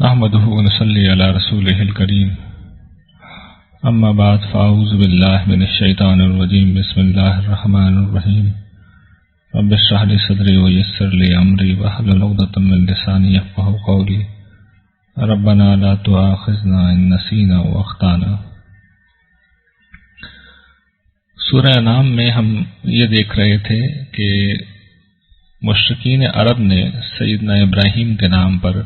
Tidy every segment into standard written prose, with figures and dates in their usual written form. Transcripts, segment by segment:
نحمده ونصلي على رسوله الكريم اما بعد فاعوذ بالله من الشيطان الرجيم بسم الله الرحمن الرحيم رب اشرح لي صدري ويسر لي امري واحلل عقدة من لساني يفقهوا قولي ربنا لا تؤاخذنا ان نسينا واخطانا۔ سورہ انعام میں ہم یہ دیکھ رہے تھے کہ مشرکین عرب نے سیدنا ابراہیم کے نام پر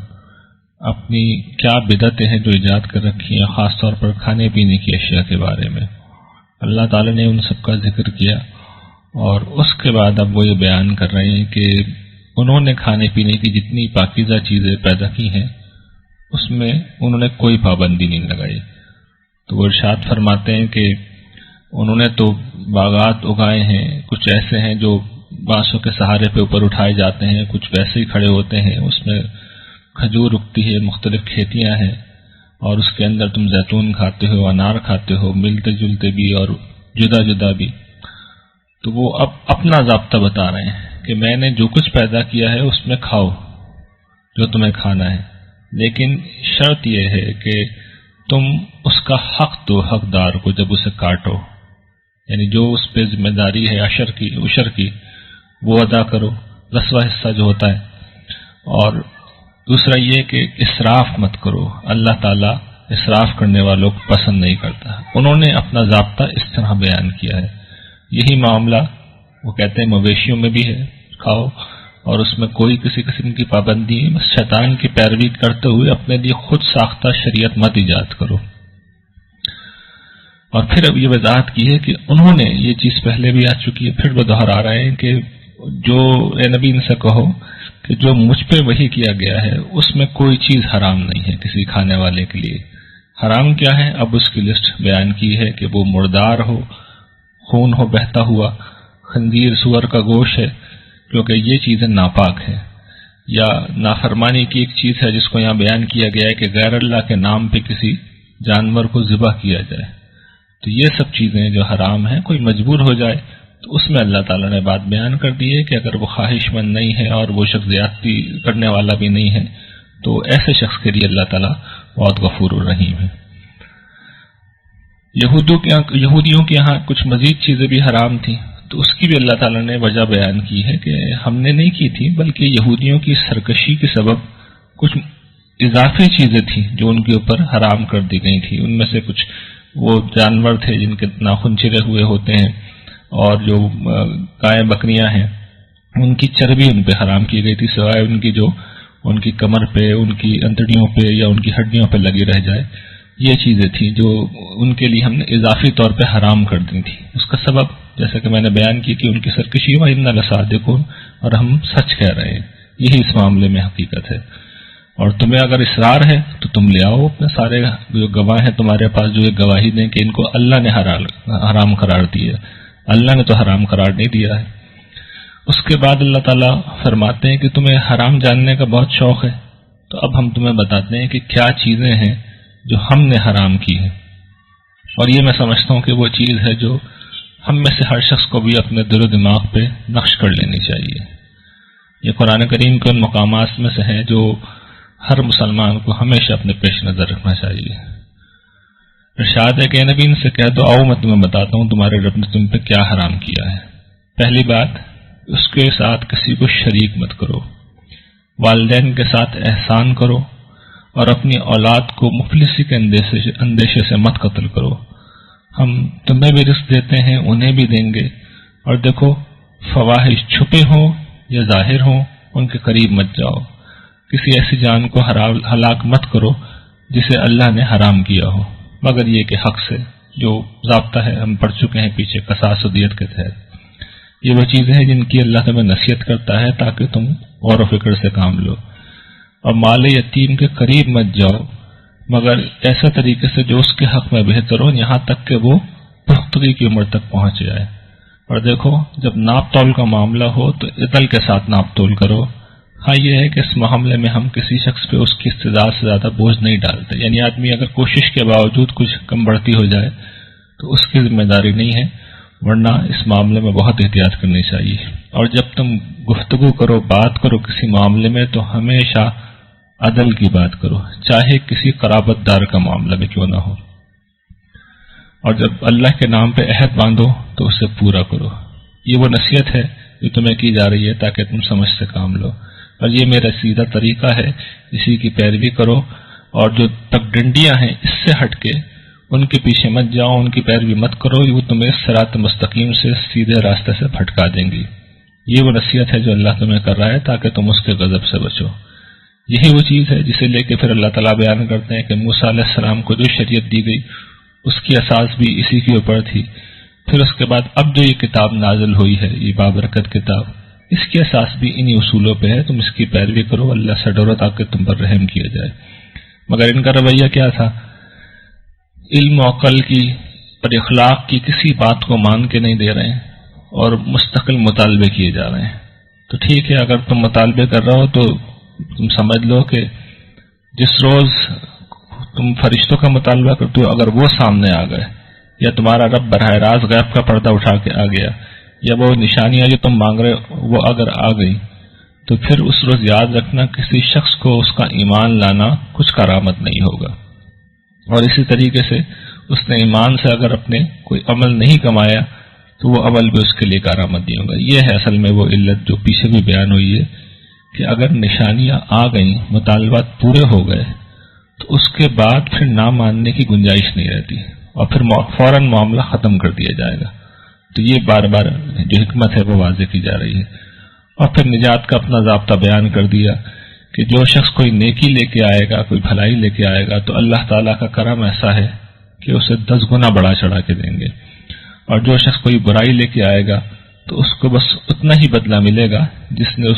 اپنی کیا بدعتیں ہیں جو ایجاد کر رکھی ہیں، خاص طور پر کھانے پینے کی اشیاء کے بارے میں۔ اللہ تعالی نے ان سب کا ذکر کیا اور اس کے بعد اب وہ یہ بیان کر رہے ہیں کہ انہوں نے کھانے پینے کی جتنی پاکیزہ چیزیں پیدا کی ہیں اس میں انہوں نے کوئی پابندی نہیں لگائی۔ تو وہ ارشاد فرماتے ہیں کہ انہوں نے تو باغات اگائے ہیں، کچھ ایسے ہیں جو بانسوں کے سہارے پہ اوپر اٹھائے جاتے ہیں، کچھ ویسے ہی کھڑے ہوتے ہیں، اس میں کھجور اگتی ہے، مختلف کھیتیاں ہیں اور اس کے اندر تم زیتون کھاتے ہو، انار کھاتے ہو، ملتے جلتے بھی اور جدا جدا بھی۔ تو وہ اب اپنا ضابطہ بتا رہے ہیں کہ میں نے جو کچھ پیدا کیا ہے اس میں کھاؤ جو تمہیں کھانا ہے، لیکن شرط یہ ہے کہ تم اس کا حق دو حقدار کو جب اسے کاٹو، یعنی جو اس پہ ذمہ داری ہے عشر کی وہ ادا کرو، 10واں حصہ جو ہوتا ہے۔ اور دوسرا یہ کہ اسراف مت کرو، اللہ تعالیٰ اسراف کرنے والوں کو پسند نہیں کرتا۔ انہوں نے اپنا ضابطہ اس طرح بیان کیا ہے۔ یہی معاملہ وہ کہتے ہیں مویشیوں میں بھی ہے، کھاؤ اور اس میں کوئی کسی قسم کی پابندی ہے، بس شیطان کی پیروی کرتے ہوئے اپنے لیے خود ساختہ شریعت مت ایجاد کرو۔ اور پھر اب یہ وضاحت کی ہے کہ انہوں نے یہ چیز پہلے بھی آ چکی ہے، پھر وہ دہرا رہے ہیں کہ جو اے نبی ان سے کہو کہ جو مجھ پہ وحی کیا گیا ہے اس میں کوئی چیز حرام نہیں ہے کسی کھانے والے کے لیے۔ حرام کیا ہے؟ اب اس کی لسٹ بیان کی ہے کہ وہ مردار ہو، خون ہو بہتا ہوا، خنزیر سور کا گوشت ہے کیونکہ یہ چیزیں ناپاک ہے، یا نافرمانی کی ایک چیز ہے جس کو یہاں بیان کیا گیا ہے کہ غیر اللہ کے نام پہ کسی جانور کو ذبح کیا جائے۔ تو یہ سب چیزیں جو حرام ہیں، کوئی مجبور ہو جائے تو اس میں اللہ تعالیٰ نے بات بیان کر دی ہے کہ اگر وہ خواہش مند نہیں ہے اور وہ شخص زیادتی کرنے والا بھی نہیں ہے تو ایسے شخص کے لیے اللہ تعالیٰ بہت غفور الرحیم ہے۔ یہودیوں کے یہاں کچھ مزید چیزیں بھی حرام تھیں، تو اس کی بھی اللہ تعالیٰ نے وجہ بیان کی ہے کہ ہم نے نہیں کی تھی، بلکہ یہودیوں کی سرکشی کے سبب کچھ اضافی چیزیں تھیں جو ان کے اوپر حرام کر دی گئی تھی۔ ان میں سے کچھ وہ جانور تھے جن کے ناخن چرے ہوئے ہوتے ہیں، اور جو گائے بکریاں ہیں ان کی چربی ان پہ حرام کی گئی تھی، سوائے ان کی جو ان کی کمر پہ، ان کی انتڑیوں پہ یا ان کی ہڈیوں پہ لگی رہ جائے۔ یہ چیزیں تھیں جو ان کے لیے ہم نے اضافی طور پہ حرام کر دی تھی۔ اس کا سبب جیسا کہ میں نے بیان کی کہ ان کی سرکشی وَإِنَّا لَصَادِقُونَ، اور ہم سچ کہہ رہے ہیں، یہی اس معاملے میں حقیقت ہے۔ اور تمہیں اگر اصرار ہے تو تم لے آؤ اپنے سارے جو گواہ ہیں تمہارے پاس جو یہ گواہی دیں کہ ان کو اللہ نے حرام قرار دیا، اللہ نے تو حرام قرار نہیں دیا ہے۔ اس کے بعد اللہ تعالیٰ فرماتے ہیں کہ تمہیں حرام جاننے کا بہت شوق ہے، تو اب ہم تمہیں بتاتے ہیں کہ کیا چیزیں ہیں جو ہم نے حرام کی ہیں۔ اور یہ میں سمجھتا ہوں کہ وہ چیز ہے جو ہم میں سے ہر شخص کو بھی اپنے دل و دماغ پہ نقش کر لینی چاہیے۔ یہ قرآن کریم کے ان مقامات میں سے ہیں جو ہر مسلمان کو ہمیشہ اپنے پیش نظر رکھنا چاہیے۔ ارشاد ہے کہ نبی ان سے کہہ دو آؤ میں تمہیں بتاتا ہوں تمہارے رب نے تم پہ کیا حرام کیا ہے۔ پہلی بات، اس کے ساتھ کسی کو شریک مت کرو، والدین کے ساتھ احسان کرو، اور اپنی اولاد کو مفلسی کے اندیشے سے مت قتل کرو۔ ہم تمہیں بھی رزق دیتے ہیں، انہیں بھی دیں گے، اور دیکھو فواحش چھپے ہوں یا ظاہر ہوں ان کے قریب مت جاؤ۔ کسی ایسی جان کو ہلاک مت کرو جسے اللہ نے حرام کیا ہو، مگر یہ کہ حق سے، جو ضابطہ ہے ہم پڑھ چکے ہیں پیچھے قصاص و دیت کے تحت۔ یہ وہ چیزیں ہیں جن کی اللہ تمہیں نصیحت کرتا ہے تاکہ تم غور و فکر سے کام لو۔ اور مال یتیم کے قریب مت جاؤ مگر ایسا طریقے سے جو اس کے حق میں بہتر ہو، یہاں تک کہ وہ پختگی کی عمر تک پہنچ جائے۔ اور دیکھو جب ناپ تول کا معاملہ ہو تو عدل کے ساتھ ناپ تول کرو۔ ہاں یہ ہے کہ اس معاملے میں ہم کسی شخص پہ اس کی استطاعت سے زیادہ بوجھ نہیں ڈالتے، یعنی آدمی اگر کوشش کے باوجود کچھ کم بڑھتی ہو جائے تو اس کی ذمہ داری نہیں ہے، ورنہ اس معاملے میں بہت احتیاط کرنی چاہیے۔ اور جب تم گفتگو کرو، بات کرو کسی معاملے میں، تو ہمیشہ عدل کی بات کرو، چاہے کسی قرابت دار کا معاملہ بھی کیوں نہ ہو، اور جب اللہ کے نام پہ عہد باندھو تو اسے پورا کرو۔ یہ وہ نصیحت ہے جو تمہیں کی جا رہی ہے تاکہ تم سمجھ سے کام لو، اور یہ میرا سیدھا طریقہ ہے، اسی کی پیروی کرو، اور جو پگڈنڈیاں ہیں اس سے ہٹ کے ان کے پیچھے مت جاؤ، ان کی پیروی مت کرو، وہ تمہیں صراط مستقیم سے سیدھے راستے سے بھٹکا دیں گی۔ یہ وہ نصیحت ہے جو اللہ تمہیں کر رہا ہے تاکہ تم اس کے غضب سے بچو۔ یہی وہ چیز ہے جسے لے کے پھر اللہ تعالیٰ بیان کرتے ہیں کہ موسیٰ علیہ السلام کو جو شریعت دی گئی اس کی اساس بھی اسی کے اوپر تھی، پھر اس کے بعد اب جو یہ کتاب نازل ہوئی ہے، یہ بابرکت کتاب، اس کی اساس بھی انہی اصولوں پہ ہے، تم اس کی پیروی کرو، اللہ سے ڈرو تاکہ تم پر رحم کیا جائے۔ مگر ان کا رویہ کیا تھا؟ علم و عقل کی اور اخلاق کی کسی بات کو مان کے نہیں دے رہے ہیں اور مستقل مطالبے کیے جا رہے ہیں۔ تو ٹھیک ہے، اگر تم مطالبے کر رہے ہو تو تم سمجھ لو کہ جس روز تم فرشتوں کا مطالبہ کرتے ہو، اگر وہ سامنے آ گئے یا تمہارا رب براہ راست غیب کا پردہ اٹھا کے آ گیا، یا وہ نشانیاں جو تم مانگ رہے وہ اگر آ گئی، تو پھر اس روز یاد رکھنا کسی شخص کو اس کا ایمان لانا کچھ کرامت نہیں ہوگا، اور اسی طریقے سے اس نے ایمان سے اگر اپنے کوئی عمل نہیں کمایا تو وہ عمل بھی اس کے لیے کرامت نہیں ہوگا۔ یہ ہے اصل میں وہ علت جو پیچھے بھی بیان ہوئی ہے کہ اگر نشانیاں آ گئیں، مطالبات پورے ہو گئے، تو اس کے بعد پھر نہ ماننے کی گنجائش نہیں رہتی، اور پھر فوراً معاملہ ختم کر دیا جائے گا۔ تو یہ بار بار جو حکمت ہے وہ واضح کی جا رہی ہے، اور پھر نجات کا اپنا ضابطہ بیان کر دیا کہ جو شخص کوئی نیکی لے کے آئے گا، کوئی بھلائی لے کے آئے گا، تو اللہ تعالیٰ کا کرم ایسا ہے کہ اسے 10 گنا بڑھا چڑھا کے دیں گے، اور جو شخص کوئی برائی لے کے آئے گا تو اس کو بس اتنا ہی بدلہ ملے گا جتنا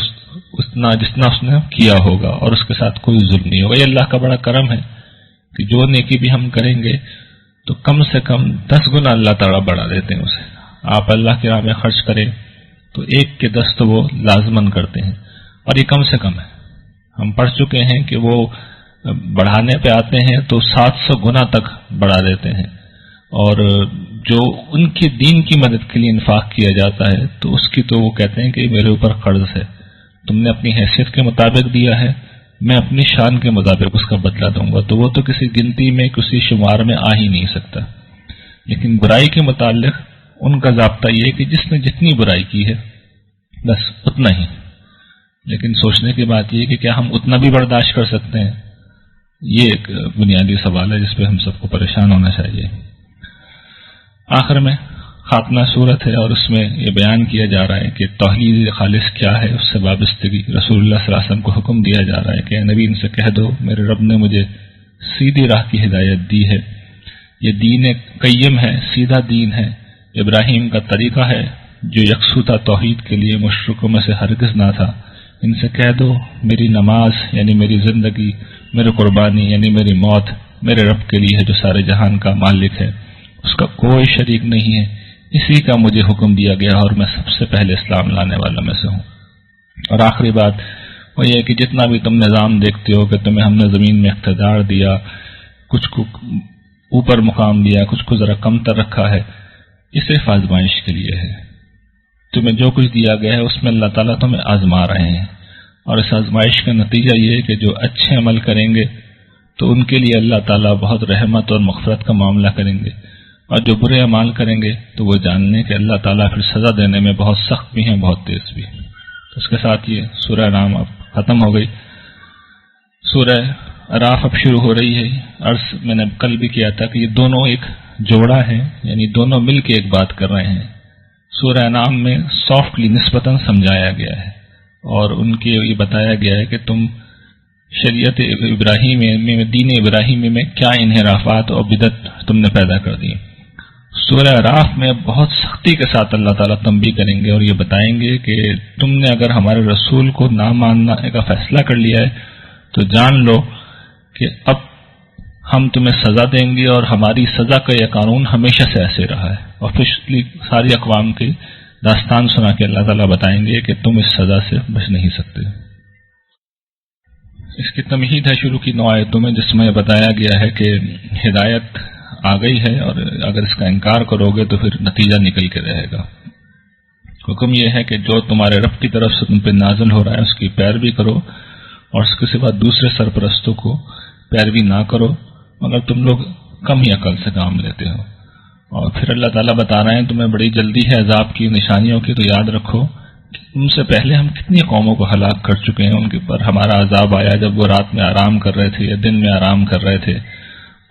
اس نے کیا ہوگا، اور اس کے ساتھ کوئی ظلم نہیں ہوگا۔ یہ اللہ کا بڑا کرم ہے کہ جو نیکی بھی ہم کریں گے تو کم سے کم 10 گنا اللہ تعالیٰ بڑھا دیتے ہیں اسے۔ آپ اللہ کے راہ میں خرچ کریں تو 1 کے 10 تو وہ لازماً کرتے ہیں، اور یہ کم سے کم ہے۔ ہم پڑھ چکے ہیں کہ وہ بڑھانے پہ آتے ہیں تو 700 گنا تک بڑھا دیتے ہیں، اور جو ان کے دین کی مدد کے لیے انفاق کیا جاتا ہے تو اس کی تو وہ کہتے ہیں کہ میرے اوپر قرض ہے، تم نے اپنی حیثیت کے مطابق دیا ہے، میں اپنی شان کے مطابق اس کا بدلہ دوں گا، تو وہ تو کسی گنتی میں کسی شمار میں آ ہی نہیں سکتا۔ لیکن برائی کے متعلق ان کا ضابطہ یہ ہے کہ جس نے جتنی برائی کی ہے بس اتنا ہی۔ لیکن سوچنے کی بات یہ کہ کیا ہم اتنا بھی برداشت کر سکتے ہیں؟ یہ ایک بنیادی سوال ہے جس پہ ہم سب کو پریشان ہونا چاہیے۔ آخر میں خاتمہ صورت ہے، اور اس میں یہ بیان کیا جا رہا ہے کہ توحید خالص کیا ہے، اس سے وابستگی رسول اللہ صلی اللہ علیہ وسلم کو حکم دیا جا رہا ہے کہ نبی ان سے کہہ دو میرے رب نے مجھے سیدھی راہ کی ہدایت دی ہے، یہ دین قیم ہے، سیدھا دین ہے، ابراہیم کا طریقہ ہے جو یکسوتا توحید کے لیے مشرکوں میں سے ہرگز نہ تھا۔ ان سے کہہ دو میری نماز یعنی میری زندگی، میری قربانی یعنی میری موت میرے رب کے لیے ہے جو سارے جہان کا مالک ہے، اس کا کوئی شریک نہیں ہے، اسی کا مجھے حکم دیا گیا اور میں سب سے پہلے اسلام لانے والا میں سے ہوں۔ اور آخری بات وہ یہ کہ جتنا بھی تم نظام دیکھتے ہو کہ تمہیں ہم نے زمین میں اقتدار دیا، کچھ کو اوپر مقام دیا، کچھ کو ذرا کم تر رکھا ہے، یہ صرف آزمائش کے لیے ہے۔ تمہیں جو کچھ دیا گیا ہے اس میں اللہ تعالیٰ تمہیں آزما رہے ہیں، اور اس آزمائش کا نتیجہ یہ ہے کہ جو اچھے عمل کریں گے تو ان کے لیے اللہ تعالیٰ بہت رحمت اور مغفرت کا معاملہ کریں گے، اور جو برے اعمال کریں گے تو وہ جان لیں کہ اللہ تعالیٰ پھر سزا دینے میں بہت سخت بھی ہیں، بہت تیز بھی۔ تو اس کے ساتھ یہ سورہ نام اب ختم ہو گئی۔ سورہ اعراف اب شروع ہو رہی ہے۔ عرض میں نے کل بھی کیا تھا کہ یہ دونوں ایک جوڑا ہے، یعنی دونوں مل کے ایک بات کر رہے ہیں۔ سورہ انعام میں سافٹلی نسبتاً سمجھایا گیا ہے، اور ان کے یہ بتایا گیا ہے کہ تم شریعت ابراہیمی میں، دین ابراہیمی میں کیا انحرافات اور بدعت تم نے پیدا کر دی۔ سورہ اعراف میں بہت سختی کے ساتھ اللہ تعالیٰ تنبیہ کریں گے اور یہ بتائیں گے کہ تم نے اگر ہمارے رسول کو نہ ماننے کا فیصلہ کر لیا ہے تو جان لو کہ اب ہم تمہیں سزا دیں گے، اور ہماری سزا کا یہ قانون ہمیشہ سے ایسے رہا ہے، اور پچھلی ساری اقوام کی داستان سنا کے اللہ تعالیٰ بتائیں گے کہ تم اس سزا سے بچ نہیں سکتے۔ اس کی تمہید ہے شروع کی 9 آیتوں میں، جس میں بتایا گیا ہے کہ ہدایت آ گئی ہے، اور اگر اس کا انکار کرو گے تو پھر نتیجہ نکل کے رہے گا۔ حکم یہ ہے کہ جو تمہارے رب کی طرف سے تم پہ نازل ہو رہا ہے اس کی پیروی کرو، اور اس کے سوا دوسرے سرپرستوں کو پیروی نہ کرو، مگر تم لوگ کم ہی عقل سے کام لیتے ہو۔ اور پھر اللہ تعالیٰ بتا رہے ہیں تمہیں بڑی جلدی ہے عذاب کی نشانیوں کی، تو یاد رکھو کہ ان سے پہلے ہم کتنی قوموں کو ہلاک کر چکے ہیں، ان کے پر ہمارا عذاب آیا جب وہ رات میں آرام کر رہے تھے یا دن میں آرام کر رہے تھے۔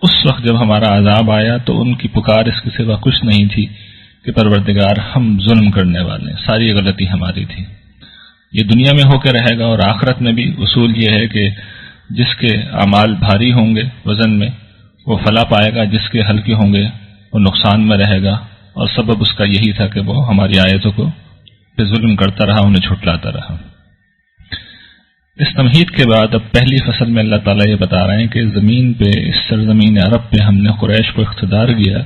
اس وقت جب ہمارا عذاب آیا تو ان کی پکار اس کے سوا کچھ نہیں تھی کہ پروردگار ہم ظلم کرنے والے، ساری غلطی ہماری تھی۔ یہ دنیا میں ہو کے رہے گا، اور آخرت میں بھی اصول یہ ہے کہ جس کے اعمال بھاری ہوں گے وزن میں وہ فلاح پائے گا، جس کے ہلکے ہوں گے وہ نقصان میں رہے گا، اور سبب اس کا یہی تھا کہ وہ ہماری آیتوں کو پہ ظلم کرتا رہا، انہیں جھٹلاتا رہا۔ اس تمہید کے بعد اب پہلی فصل میں اللہ تعالیٰ یہ بتا رہے ہیں کہ زمین پہ، اس سرزمین عرب پہ ہم نے قریش کو اقتدار دیا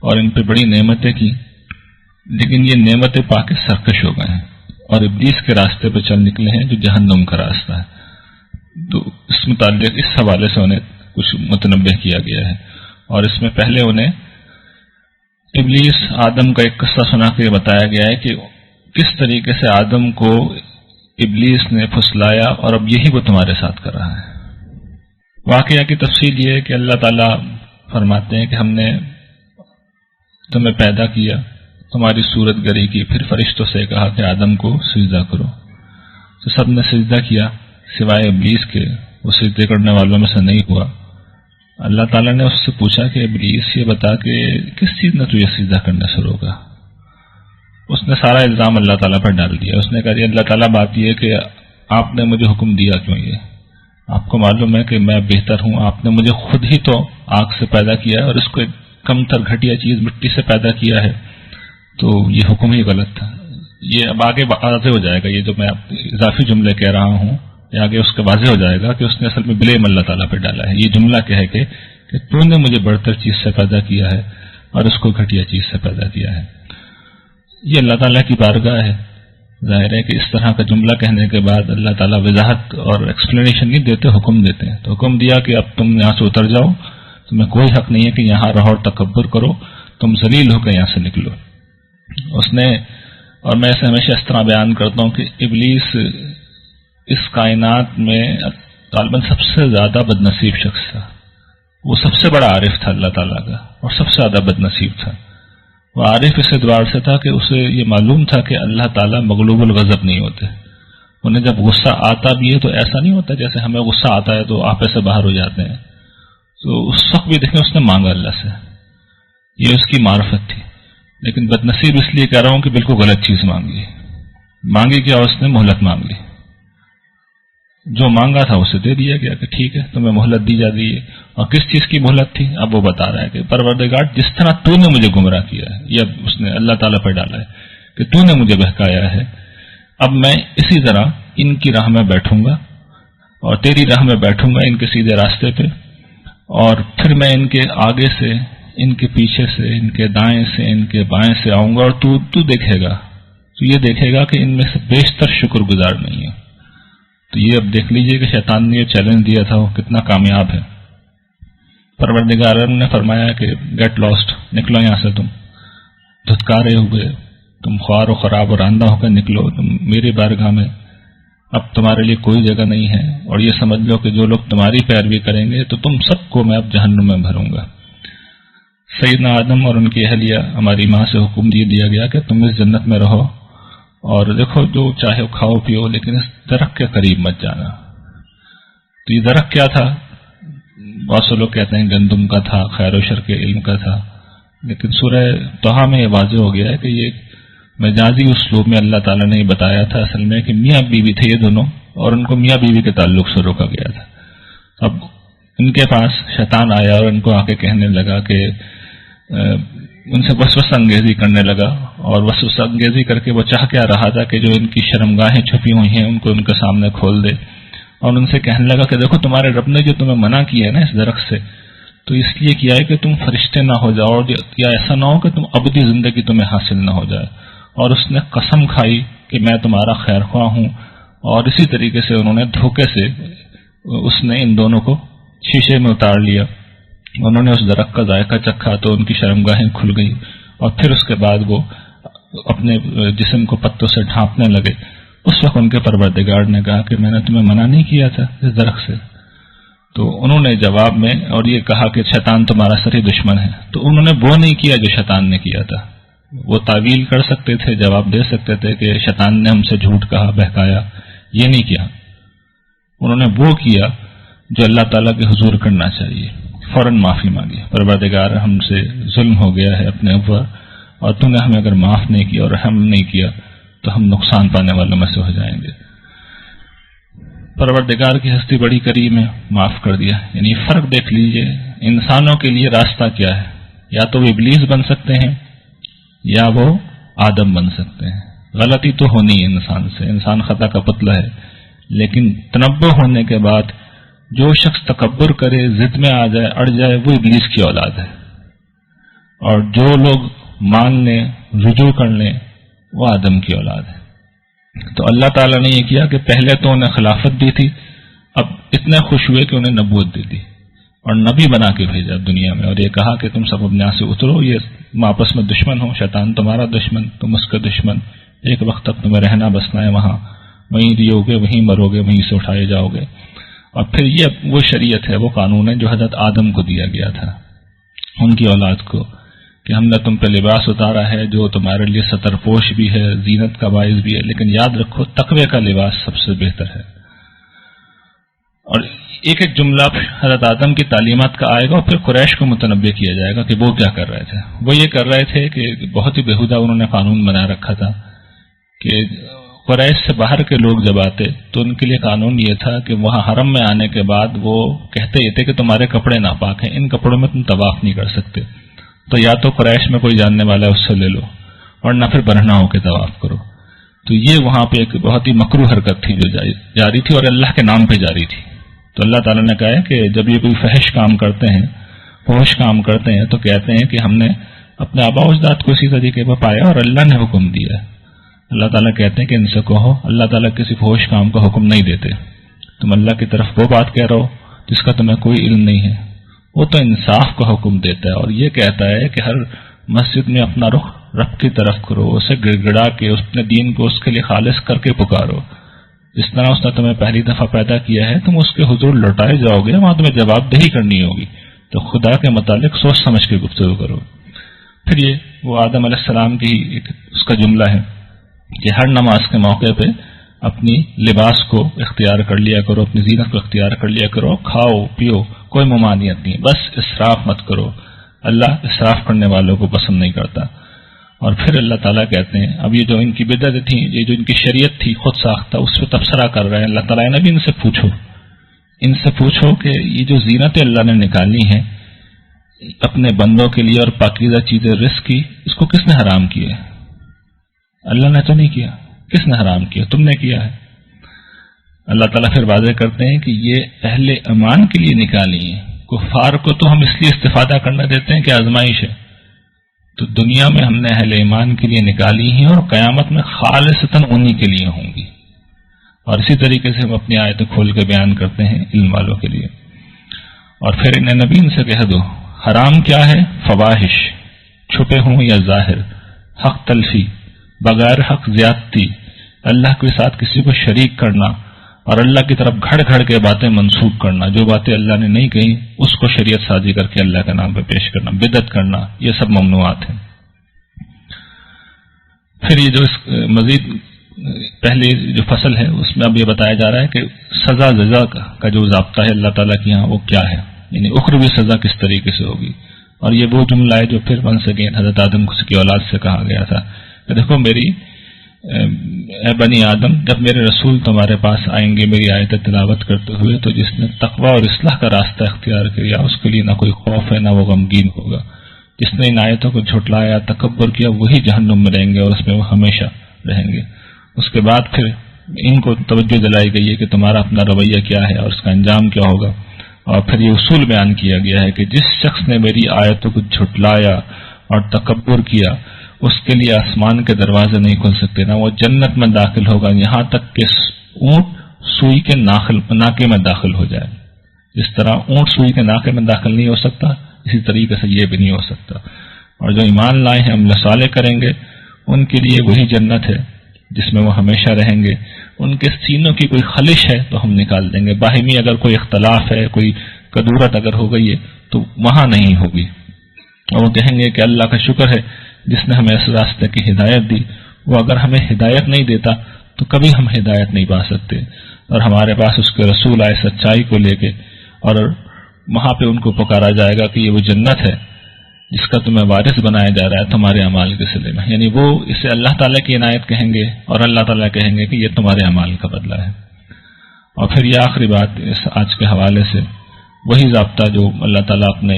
اور ان پہ بڑی نعمتیں کی، لیکن یہ نعمتیں پا کے سرکش ہو گئے ہیں اور ابلیس کے راستے پہ چل نکلے ہیں جو جہنم کا راستہ ہے۔ تو اس متعلق اس حوالے سے انہیں کچھ متنبہ کیا گیا ہے، اور اس میں پہلے انہیں ابلیس آدم کا ایک قصہ سنا کے بتایا گیا ہے کہ کس طریقے سے آدم کو ابلیس نے پھسلایا اور اب یہی وہ تمہارے ساتھ کر رہا ہے۔ واقعہ کی تفصیل یہ ہے کہ اللہ تعالیٰ فرماتے ہیں کہ ہم نے تمہیں پیدا کیا، تمہاری صورت گری کی، پھر فرشتوں سے کہا کہ آدم کو سجدہ کرو، تو سب نے سجدہ کیا سوائے ابلیس کے، وہ سجدے کرنے والوں میں سے نہیں ہوا۔ اللہ تعالیٰ نے اس سے پوچھا کہ ابلیس یہ بتا کہ کس چیز نے تجھے سجدہ کرنے سے روکا؟ اس نے سارا الزام اللہ تعالیٰ پر ڈال دیا۔ اس نے کہا اللہ تعالیٰ بات یہ کہ آپ نے مجھے حکم دیا کیوں؟ یہ آپ کو معلوم ہے کہ میں بہتر ہوں، آپ نے مجھے خود ہی تو آگ سے پیدا کیا ہے اور اس کو ایک کم تر گھٹیا چیز مٹی سے پیدا کیا ہے، تو یہ حکم ہی غلط تھا۔ یہ اب آگے واضح ہو جائے گا، یہ جو میں اضافی جملے کہہ رہا ہوں یہ آگے اس کا واضح ہو جائے گا کہ اس نے اصل میں بلیم اللہ تعالیٰ پہ ڈالا ہے۔ یہ جملہ کہہ کے کہ تو نے مجھے بڑھتر چیز سے پیدا کیا ہے اور اس کو گھٹیا چیز سے پیدا کیا ہے، یہ اللہ تعالیٰ کی بارگاہ ہے۔ ظاہر ہے کہ اس طرح کا جملہ کہنے کے بعد اللہ تعالیٰ وضاحت اور ایکسپلینیشن نہیں دیتے، حکم دیتے ہیں۔ تو حکم دیا کہ اب تم یہاں سے اتر جاؤ، تمہیں کوئی حق نہیں ہے کہ یہاں رہو اور تکبر کرو، تم ذلیل ہو کے یہاں سے نکلو۔ اس نے، اور میں اسے ہمیشہ اس طرح بیان کرتا ہوں کہ ابلیس اس کائنات میں غالباً سب سے زیادہ بد نصیب شخص تھا۔ وہ سب سے بڑا عارف تھا اللہ تعالیٰ کا، اور سب سے زیادہ بد نصیب تھا۔ وہ عارف اس اعتبار سے تھا کہ اسے یہ معلوم تھا کہ اللہ تعالیٰ مغلوب الغضب نہیں ہوتے۔ انہیں جب غصہ آتا بھی ہے تو ایسا نہیں ہوتا جیسے ہمیں غصہ آتا ہے تو آپے سے باہر ہو جاتے ہیں، تو اس وقت بھی دیکھیں اس نے مانگا اللہ سے، یہ اس کی معرفت تھی۔ لیکن بد نصیب اس لیے کہہ رہا ہوں کہ بالکل غلط چیز مانگی کیا؟ اس نے مہلت مانگ لی، جو مانگا تھا اسے دے دیا گیا کہ ٹھیک ہے تمہیں مہلت دی جا رہی ہے۔ اور کس چیز کی مہلت تھی؟ اب وہ بتا رہا ہے کہ پروردگار جس طرح تو نے مجھے گمراہ کیا ہے، یہ اس نے اللہ تعالیٰ پر ڈالا ہے کہ تو نے مجھے بہکایا ہے، اب میں اسی طرح ان کی راہ میں بیٹھوں گا اور تیری راہ میں بیٹھوں گا، ان کے سیدھے راستے پہ، اور پھر میں ان کے آگے سے، ان کے پیچھے سے، ان کے دائیں سے، ان کے بائیں سے آؤں گا، اور تو دیکھے گا، تو یہ دیکھے گا کہ ان میں سے بیشتر شکر گزار نہیں ہے۔ تو یہ اب دیکھ لیجئے کہ شیطان نے یہ چیلنج دیا تھا وہ کتنا کامیاب ہے۔ پروردگار نے فرمایا کہ گیٹ لاسٹ، نکلو یہاں سے، تم دھتکارے ہوئے، تم خوار و خراب اور آندھا ہو کر نکلو، تم میری بارگاہ میں اب تمہارے لیے کوئی جگہ نہیں ہے، اور یہ سمجھ لو کہ جو لوگ تمہاری پیروی کریں گے تو تم سب کو میں اب جہنم میں بھروں گا۔ سیدنا آدم اور ان کی اہلیہ ہماری ماں سے حکم دیا گیا کہ تم اس جنت میں رہو اور دیکھو جو چاہے کھاؤ پیو، لیکن اس درخت کے قریب مت جانا۔ تو یہ درخت کیا تھا؟ بہت سے لوگ کہتے ہیں گندم کا تھا، خیر و شر کے علم کا تھا، لیکن سورہ طہ میں یہ واضح ہو گیا ہے کہ یہ مجازی اسلوب میں اللہ تعالیٰ نے یہ بتایا تھا اصل میں کہ میاں بیوی تھے یہ دونوں، اور ان کو میاں بیوی کے تعلق سے روکا گیا تھا۔ اب ان کے پاس شیطان آیا اور ان کو آ کے کہنے لگا کہ ان سے وسوسہ انگیزی کرنے لگا، اور وسوسہ انگیزی کر کے وہ چاہ کیا رہا تھا کہ جو ان کی شرمگاہیں چھپی ہوئی ہیں ان کو ان کے سامنے کھول دے، اور ان سے کہنے لگا کہ دیکھو تمہارے رب نے جو تمہیں منع کیا ہے نا اس درخت سے، تو اس لیے کیا ہے کہ تم فرشتے نہ ہو جاؤ، یا ایسا نہ ہو کہ تم ابدی زندگی تمہیں حاصل نہ ہو جائے۔ اور اس نے قسم کھائی کہ میں تمہارا خیر خواہ ہوں، اور اسی طریقے سے انہوں نے دھوکے سے اس نے ان دونوں کو شیشے میں اتار لیا۔ انہوں نے اس درخت کا ذائقہ چکھا تو ان کی شرمگاہیں کھل گئی، اور پھر اس کے بعد وہ اپنے جسم کو پتوں سے ڈھانپنے لگے، اس وقت ان کے پروردگار نے کہا کہ میں نے تمہیں منع نہیں کیا تھا اس درخت سے؟ تو انہوں نے جواب میں اور یہ کہا کہ شیطان تمہارا سری دشمن ہے. تو انہوں نے وہ نہیں کیا جو شیطان نے کیا تھا. وہ تعویل کر سکتے تھے، جواب دے سکتے تھے کہ شیطان نے ہم سے جھوٹ کہا، بہکایا. یہ نہیں کیا. انہوں نے وہ کیا جو اللہ تعالیٰ کے حضور کرنا چاہیے، فوراً معافی مانگی. پروردگار ہم سے ظلم ہو گیا ہے اپنے اوپر، اور تو نے ہمیں اگر معاف نہیں کیا اور رحم نہیں کیا تو ہم نقصان پانے والوں میں سے ہو جائیں گے. پروردگار کی ہستی بڑی کریم ہے، معاف کر دیا. یعنی فرق دیکھ لیجئے، انسانوں کے لیے راستہ کیا ہے. یا تو وہ ابلیس بن سکتے ہیں یا وہ آدم بن سکتے ہیں. غلطی تو ہونی ہے انسان سے، انسان خطا کا پتلا ہے، لیکن تنبہ ہونے کے بعد جو شخص تکبر کرے، ضد میں آ جائے، اڑ جائے، وہ ابلیس کی اولاد ہے. اور جو لوگ مان لیں، رجوع کر لیں، وہ آدم کی اولاد ہے. تو اللہ تعالیٰ نے یہ کیا کہ پہلے تو انہیں خلافت دی تھی، اب اتنے خوش ہوئے کہ انہیں نبوت دی تھی اور نبی بنا کے بھیجا دنیا میں، اور یہ کہا کہ تم سب اپنے یہاں سے اترو، یہ آپس میں دشمن ہو، شیطان تمہارا دشمن، تم اس کا دشمن. ایک وقت تک تمہیں رہنا بسنا ہے وہاں، وہیں جیو گے، وہیں مرو گے، وہیں سے اٹھائے جاؤ گے. اور پھر یہ وہ شریعت ہے، وہ قانون ہے جو حضرت آدم کو دیا گیا تھا، ان کی اولاد کو، کہ ہم نے تم پہ لباس اتارا ہے جو تمہارے لیے ستر پوش بھی ہے، زینت کا باعث بھی ہے، لیکن یاد رکھو تقوی کا لباس سب سے بہتر ہے. اور ایک ایک جملہ حضرت آدم کی تعلیمات کا آئے گا، اور پھر قریش کو متنبع کیا جائے گا کہ وہ کیا کر رہے تھے. وہ یہ کر رہے تھے کہ بہت ہی بےہودہ انہوں نے قانون بنا رکھا تھا کہ قریش سے باہر کے لوگ جب آتے تو ان کے لیے قانون یہ تھا کہ وہاں حرم میں آنے کے بعد وہ کہتے یہ تھے کہ تمہارے کپڑے ناپاک ہیں، ان کپڑوں میں تم طواف نہیں کر سکتے. تو یا تو قریش میں کوئی جاننے والا ہے اس سے لے لو، اور نہ پھر برہنہ ہو کے طواف کرو. تو یہ وہاں پہ ایک بہت ہی مکروہ حرکت تھی جو جاری تھی، اور اللہ کے نام پہ جاری تھی. تو اللہ تعالیٰ نے کہا ہے کہ جب یہ کوئی فحش کام کرتے ہیں، فحش کام کرتے ہیں، تو کہتے ہیں کہ ہم نے اپنے آباء و اجداد کو اسی طریقے پر پایا اور اللہ نے حکم دیا ہے. اللہ تعالیٰ کہتے ہیں کہ ان سے کہو اللہ تعالیٰ کسی فحش کام کا حکم نہیں دیتے، تم اللہ کی طرف وہ بات کہہ رہو جس کا تمہیں کوئی علم نہیں ہے. وہ تو انصاف کا حکم دیتا ہے، اور یہ کہتا ہے کہ ہر مسجد میں اپنا رخ رب کی طرف کرو، اسے گڑ گڑا کے اپنے دین کو اس کے لیے خالص کر کے پکارو. جس طرح اس نے تمہیں پہلی دفعہ پیدا کیا ہے، تم اس کے حضور لوٹائے جاؤ گے، وہاں تمہیں جواب دہی کرنی ہوگی. تو خدا کے متعلق سوچ سمجھ کے گفتگو کرو. پھر یہ وہ آدم علیہ السلام کی اس کا جملہ ہے کہ ہر نماز کے موقع پہ اپنی لباس کو اختیار کر لیا کرو، اپنی زینت کو اختیار کر لیا کرو، کھاؤ پیو، کوئی ممانعت نہیں، بس اسراف مت کرو. اللہ اسراف کرنے والوں کو پسند نہیں کرتا. اور پھر اللہ تعالیٰ کہتے ہیں اب یہ جو ان کی بدعت تھی، یہ جو ان کی شریعت تھی خود ساختہ، اس پہ تبصرہ کر رہے ہیں. اللہ تعالیٰ نے بھی ان سے پوچھو کہ یہ جو زینت اللہ نے نکالی ہیں اپنے بندوں کے لیے اور پاکیزہ چیزیں رزق کی، اس کو کس نے حرام کیا ہے؟ اللہ نے تو نہیں کیا. کس نے حرام کیا؟ تم نے کیا ہے. اللہ تعالیٰ پھر واضح کرتے ہیں کہ یہ اہل ایمان کے لیے نکالی ہیں. کفار کو تو ہم اس لیے استفادہ کرنے دیتے ہیں کہ آزمائش ہے. تو دنیا میں ہم نے اہل ایمان کے لیے نکالی ہیں، اور قیامت میں خالصتاً انہی کے لیے ہوں گی. اور اسی طریقے سے ہم اپنی آیتیں کھول کے بیان کرتے ہیں علم والوں کے لیے. اور پھر انہیں نبی ان سے کہہ دو حرام کیا ہے؟ فواحش، چھپے ہوں یا ظاہر، حق تلفی، بغیر حق زیادتی، اللہ کے ساتھ کسی کو شریک کرنا، اور اللہ کی طرف گھڑ گھڑ کے باتیں منسوب کرنا، جو باتیں اللہ نے نہیں کہیں اس کو شریعت سازی کر کے اللہ کے نام پہ پیش کرنا، بدعت کرنا، یہ سب ممنوعات ہیں. پھر یہ جو مزید پہلی جو فصل ہے اس میں اب یہ بتایا جا رہا ہے کہ سزا جزا کا جو ضابطہ ہے اللہ تعالیٰ کے یہاں وہ کیا ہے، یعنی اخروی سزا کس طریقے سے ہوگی. اور یہ وہ جملہ ہے جو پھر ونس اگین حضرت آدم کی اولاد سے کہا گیا تھا کہ دیکھو اے بنی آدم، جب میرے رسول تمہارے پاس آئیں گے میری آیتیں تلاوت کرتے ہوئے، تو جس نے تقوی اور اصلاح کا راستہ اختیار کیا اس کے لیے نہ کوئی خوف ہے نہ وہ غمگین ہوگا. جس نے ان آیتوں کو جھٹلایا، تکبر کیا، وہی جہنم میں رہیں گے اور اس میں وہ ہمیشہ رہیں گے. اس کے بعد پھر ان کو توجہ دلائی گئی ہے کہ تمہارا اپنا رویہ کیا ہے اور اس کا انجام کیا ہوگا. اور پھر یہ اصول بیان کیا گیا ہے کہ جس شخص نے میری آیتوں کو جھٹلایا اور تکبر کیا اس کے لیے آسمان کے دروازے نہیں کھل سکتے، نہ وہ جنت میں داخل ہوگا یہاں تک کہ اونٹ سوئی کے ناکے میں داخل ہو جائے. جس طرح اونٹ سوئی کے ناکے میں داخل نہیں ہو سکتا، اسی طریقے سے یہ بھی نہیں ہو سکتا. اور جو ایمان لائے ہیں عمل صالح کریں گے ان کے لیے وہی جنت ہے جس میں وہ ہمیشہ رہیں گے. ان کے سینوں کی کوئی خلش ہے تو ہم نکال دیں گے، باہمی اگر کوئی اختلاف ہے، کوئی کدورت اگر ہو گئی ہے تو وہاں نہیں ہوگی، اور وہ کہیں گے کہ اللہ کا شکر ہے جس نے ہمیں اس راستے کی ہدایت دی، وہ اگر ہمیں ہدایت نہیں دیتا تو کبھی ہم ہدایت نہیں پا سکتے، اور ہمارے پاس اس کے رسول آئے سچائی کو لے کے، اور وہاں پہ ان کو پکارا جائے گا کہ یہ وہ جنت ہے جس کا تمہیں وارث بنایا جا رہا ہے تمہارے اعمال کے صلے میں، یعنی وہ اسے اللہ تعالیٰ کی عنایت کہیں گے، اور اللہ تعالیٰ کہیں گے کہ یہ تمہارے اعمال کا بدلہ ہے۔ اور پھر یہ آخری بات اس آج کے حوالے سے وہی ضابطہ جو اللہ تعالیٰ اپنے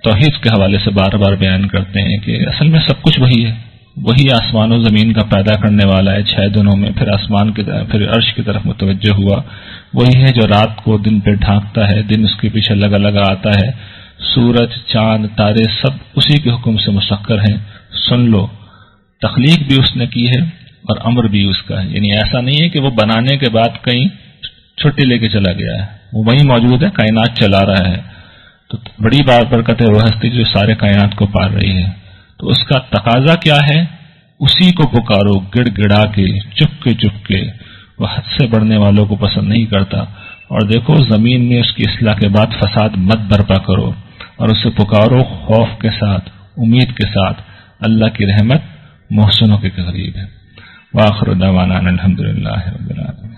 توحید کے حوالے سے بار بار بیان کرتے ہیں کہ اصل میں سب کچھ وہی ہے، وہی آسمان و زمین کا پیدا کرنے والا ہے 6 دنوں میں، پھر آسمان کی طرف، پھر عرش کی طرف متوجہ ہوا، وہی ہے جو رات کو دن پہ ڈھانکتا ہے، دن اس کے پیچھے لگا لگا آتا ہے، سورج چاند تارے سب اسی کے حکم سے مسخر ہیں، سن لو تخلیق بھی اس نے کی ہے اور امر بھی اس کا ہے، یعنی ایسا نہیں ہے کہ وہ بنانے کے بعد کہیں چھٹی لے کے چلا گیا ہے، وہ وہیں موجود ہے، کائنات چلا رہا ہے، تو بڑی بار برکت ہے وہ ہستی جو سارے کائنات کو پال رہی ہے، تو اس کا تقاضا کیا ہے؟ اسی کو پکارو گڑ گڑا کے، چپ کے، وہ حد سے بڑھنے والوں کو پسند نہیں کرتا، اور دیکھو زمین میں اس کی اصلاح کے بعد فساد مت برپا کرو، اور اسے پکارو خوف کے ساتھ، امید کے ساتھ، اللہ کی رحمت محسنوں کے قریب ہے۔ وآخر دعوانا الحمدللہ رب العالمین۔